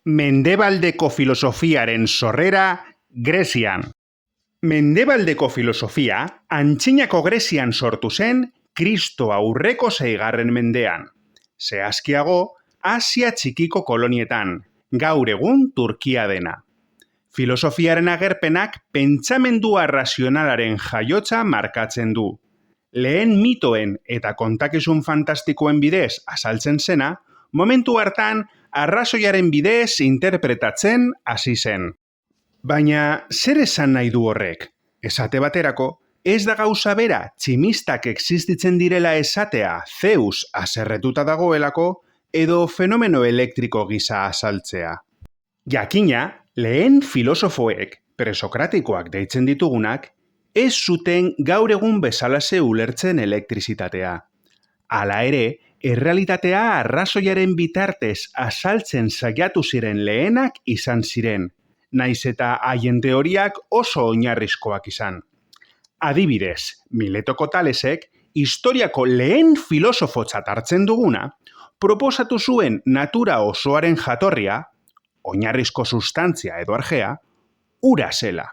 Mendebaldeko filosofiaren sorrera Grezian. Mendebaldeko filosofia antzinako Grezian sortu zen Kristo aurreko 6. mendean. Zehazkiago, Asia txikiko kolonietan, gaur egun Turkia dena. Filosofiaren agerpenak pentsamendu arrazionalaren jaiotza markatzen du. Lehen mitoen eta kontakizun fantastikoen bidez azaltzen zena, momentu hartan arrazoiaren bidez interpretatzen hasi zen. Baina zer esan nahi du horrek? Esate baterako, ez da gauza bera tximistak existitzen direla esatea Zeus haserretuta dagoelako edo fenomeno elektriko gisa azaltzea. Jakina, lehen filosofoek, presokratikoak deitzen ditugunak, ez zuten gaur egun bezalaxe ulertzen elektrizitatea. Hala ere, errealitatea arrazoiaren bitartez azaltzen saiatu ziren lehenak izan ziren, naiz eta haien teoriak oso oinarrizkoak izan. Adibidez, Miletoko Talesek, historiako lehen filosofotzat hartzen duguna, proposatu zuen natura osoaren jatorria, oinarrizko sustantzia edo argea, ura zela.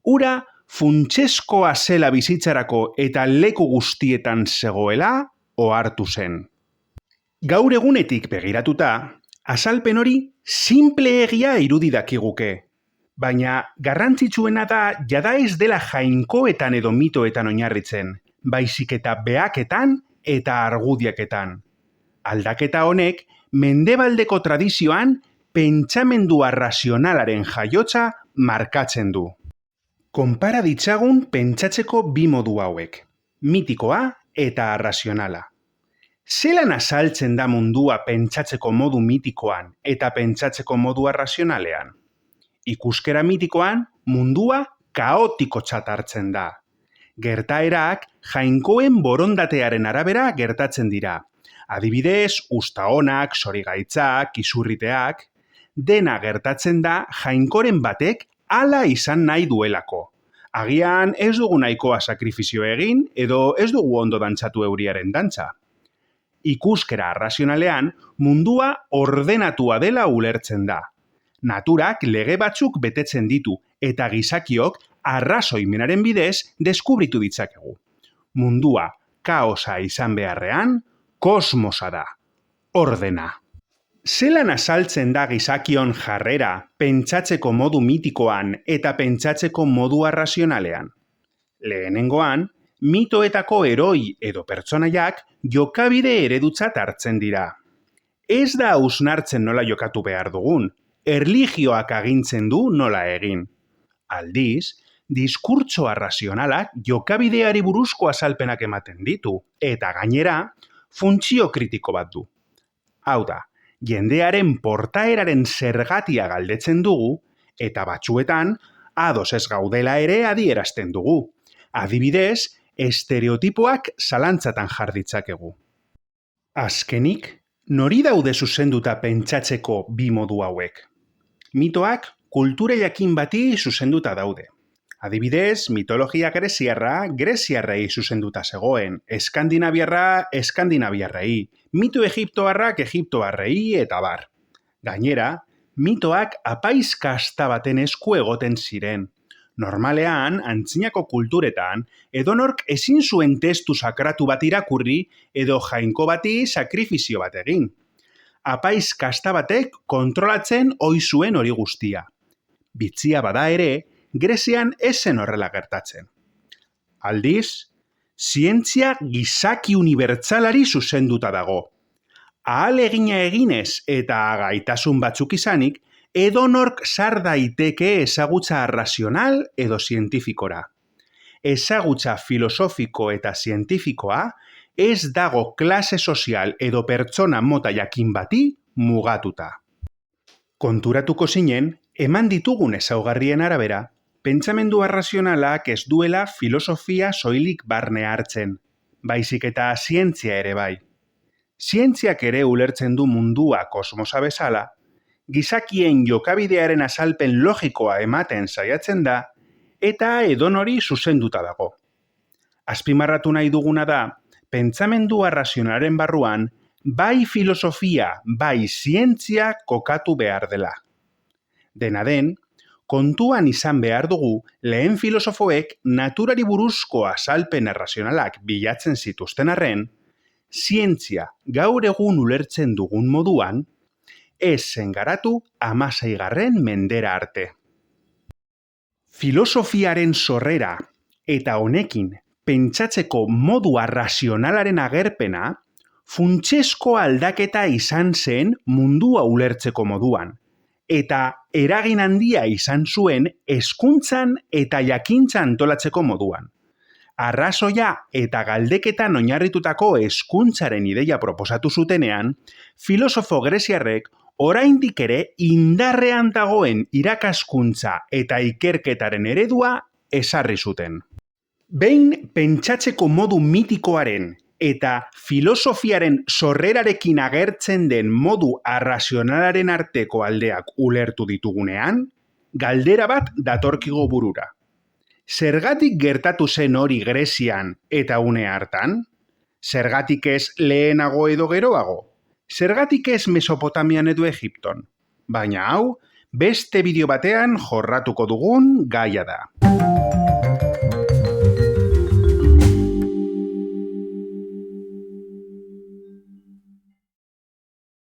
Ura funtsezkoa zela bizitzarako eta leku guztietan zegoela ohartu zen. Gaur egunetik begiratuta, azalpen hori sinpleegia irudi dakiguke. Baina garrantzitsuena da jada ez dela jainkoetan edo mitoetan oinarritzen, baizik eta behaketan eta argudiaketan. Aldaketa honek, mendebaldeko tradizioan pentsamendu arrazionalaren jaiotza markatzen du. Konpara ditzagun pentsatzeko bi modu hauek, mitikoa eta arrazionala. Zelan azaltzen da mundua pentsatzeko modu mitikoan eta pentsatzeko modu arrazionalean? Ikuskera mitikoan mundua kaotikotzat hartzen da. Gertaerak jainkoen borondatearen arabera gertatzen dira. Adibidez, uztaonak, zorigaitzak, izurriteak, dena gertatzen da jainkoren batek hala izan nahi duelako. Agian ez dugu nahikoa sakrifizio egin edo ez dugu ondo dantzatu euriaren dantza. Ikuskera arrazionalean mundua ordenatua dela ulertzen da. Naturak lege batzuk betetzen ditu eta gizakiok arrazoimenaren bidez deskubritu ditzakegu. Mundua kaosa izan beharrean, kosmosa da. Ordena. Zelan azaltzen da gizakion jarrera pentsatzeko modu mitikoan eta pentsatzeko modu arrazionalean? Lehenengoan, mitoetako heroi edo pertsonaiak jokabide eredutzat hartzen dira. Ez da hausnartzen nola jokatu behar dugun, erlijioak agintzen du nola egin. Aldiz, diskurtso arrazionalak jokabideari buruzko azalpenak ematen ditu, eta gainera, funtzio kritiko bat du. Hau da, jendearen portaeraren zergatia galdetzen dugu, eta batzuetan, ados ez gaudela ere adierazten dugu. Adibidez, estereotipoak zalantzatan jar ditzakegu. Azkenik, nori daude zuzenduta pentsatzeko bi modu hauek? Mitoak kultura jakin bati zuzenduta daude. Adibidez, mitologia greziarrei zuzenduta zegoen, eskandinaviarrei, mito egiptoarrak egiptoarrei eta bar. Gainera, mitoak apaiz kasta baten esku egoten ziren. Normalean, antzinako kulturetan, edonork ezin zuen testu sakratu bat irakurri edo jainko bati sakrifizio bat egin. Apaiz kasta batek kontrolatzen ohi zuen hori guztia. Bitzia bada ere, Grezian ez zen horrela gertatzen. Aldiz, zientzia gizaki unibertsalari zuzenduta dago. Ahalegina eginez eta gaitasun batzuk izanik, edonork sar daiteke ezagutza arrazional edo zientifikora. Ezagutza filosofiko eta zientifikoa ez dago klase sozial edo pertsona mota jakin bati mugatuta. Konturatuko zinen, eman ditugun ezaugarrien arabera, pentsamendu arrazionalak ez duela filosofia soilik barne hartzen, baizik eta zientzia ere bai. Zientziak ere ulertzen du mundua kosmosa bezala, gizakien jokabidearen azalpen logikoa ematen saiatzen da, eta edonori zuzenduta dago. Azpimarratu nahi duguna da, pentsamendu arrazionalaren barruan, bai filosofia, bai zientzia kokatu behar dela. Dena den, kontuan izan behar dugu lehen filosofoek naturari buruzko azalpen errazionalak bilatzen zituzten arren, zientzia gaur egun ulertzen dugun moduan, ez zen garatu 16. mendera arte. Filosofiaren sorrera eta honekin pentsatzeko modu arrazionalaren agerpena funtsezko aldaketa izan zen mundua ulertzeko moduan, eta eragin handia izan zuen hezkuntzan eta jakintza antolatzeko moduan. Arrazoia eta galdeketan oinarritutako hezkuntzaren ideia proposatu zutenean, filosofo greziarrek oraindik ere indarrean dagoen irakaskuntza eta ikerketaren eredua ezarri zuten. Behin pentsatzeko modu mitikoaren eta filosofiaren sorrerarekin agertzen den modu arrazionalaren arteko aldeak ulertu ditugunean, galdera bat datorkigo burura. Zergatik gertatu zen hori Grezian eta une hartan? Zergatik ez lehenago edo geroago? Zergatik ez Mesopotamian edo Egipton? Baina hau, beste bideo batean jorratuko dugun gaia da.